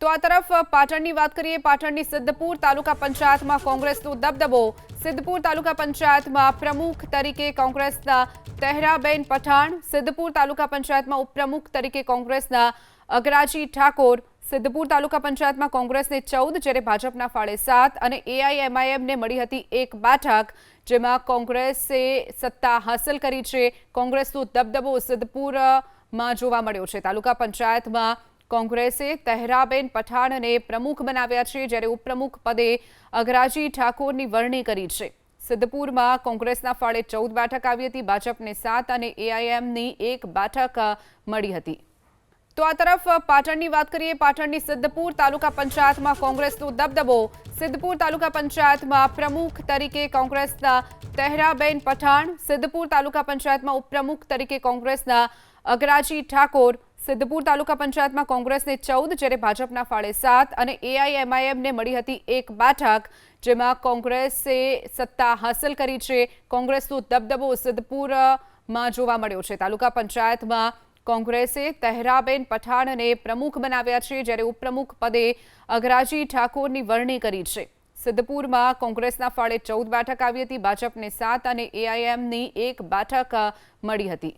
તો આ તરફ પાટણની વાત કરીએ। પાટણની સિદ્ધપુર તાલુકા પંચાયતમાં કોંગ્રેસનો દબદબો। સિદ્ધપુર તાલુકા પંચાયતમાં પ્રમુખ તરીકે કોંગ્રેસના તહેરાબેન પઠાણ, સિદ્ધપુર તાલુકા પંચાયતમાં ઉપપ્રમુખ તરીકે કોંગ્રેસના અગરાજી ઠાકોર। સિદ્ધપુર તાલુકા પંચાયતમાં કોંગ્રેસને 14 જ્યારે ભાજપના ફાળે 7 અને એઆઈએમઆઈએમને મળી હતી 1 બેઠક, જેમાં કોંગ્રેસે સત્તા હાંસલ કરી છે। કોંગ્રેસનો દબદબો સિદ્ધપુરમાં જોવા મળ્યો છે। તાલુકા પંચાયતમાં કોંગ્રેસે તહેરાબેન પઠાણને પ્રમુખ બનાવ્યા છે, જ્યારે ઉપપ્રમુખ પદે અગરાજી ઠાકોરની વરણી કરી છે। સિદ્ધપુરમાં કોંગ્રેસના ફાળે 14 બેઠક આવી હતી, ભાજપને 7 અને એઆઈએમની 1 બેઠક મળી હતી। તો આ તરફ પાટણની વાત કરીએ। પાટણની સિદ્ધપુર તાલુકા પંચાયતમાં કોંગ્રેસનો દબદબો। સિદ્ધપુર તાલુકા પંચાયતમાં પ્રમુખ તરીકે કોંગ્રેસના તહેરાબેન પઠાણ, સિદ્ધપુર તાલુકા પંચાયતમાં ઉપપ્રમુખ તરીકે કોંગ્રેસના અગરાજી ઠાકોર। સિદ્ધપુર તાલુકા પંચાયતમાં કોંગ્રેસને 14 જ્યારે ભાજપના ફાળે 7 અને એઆઈએમઆઈએમને મળી હતી 1 બેઠક, જેમાં કોંગ્રેસે સત્તા હાંસલ કરી છે। કોંગ્રેસનો દબદબો સિદ્ધપુરમાં જોવા મળ્યો છે। તાલુકા પંચાયતમાં કોંગ્રેસે તહેરાબેન પઠાણને પ્રમુખ બનાવ્યા છે, જ્યારે ઉપપ્રમુખ પદે અગરાજી ઠાકોરની વરણી કરી છે। સિદ્ધપુરમાં કોંગ્રેસના ફાળે 14 બેઠક આવી હતી, ભાજપને 7 અને એઆઈએમની 1 બેઠક મળી હતી।